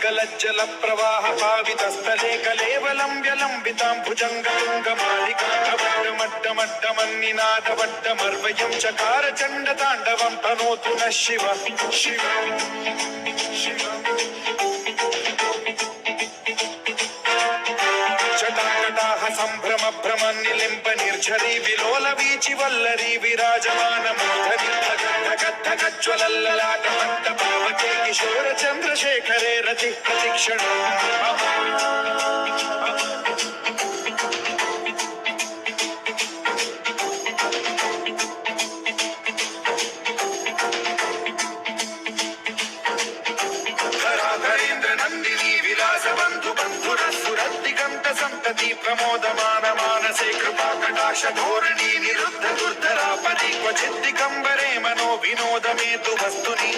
गलज्जल प्रवाह पावितस्थले कलेवलं व्यलम्बितां भुजङ्गतुङ्गमालिकामड्डमड्डमन्निनादवड्डमर्वयं चकार चण्डताण्डवं तनोतु नः शिव शिव जटाकटाह सम्भ्रम भ्रम निलिम्ब निर्झरी विलोल वीचि वल्लरी विराजमान मूर्धनि धगद्धगज्ज्वलल्ललाटमन्त पावके किशोर चन्द्रशेखरे रति प्रतिक्षणम् प्रमोदमान मानसे कृपा कटाक्ष धोरणी निरुद्ध दुर्धरा परि क्वचित् दिगम्बरे मनो विनोदमेतु वस्तुनि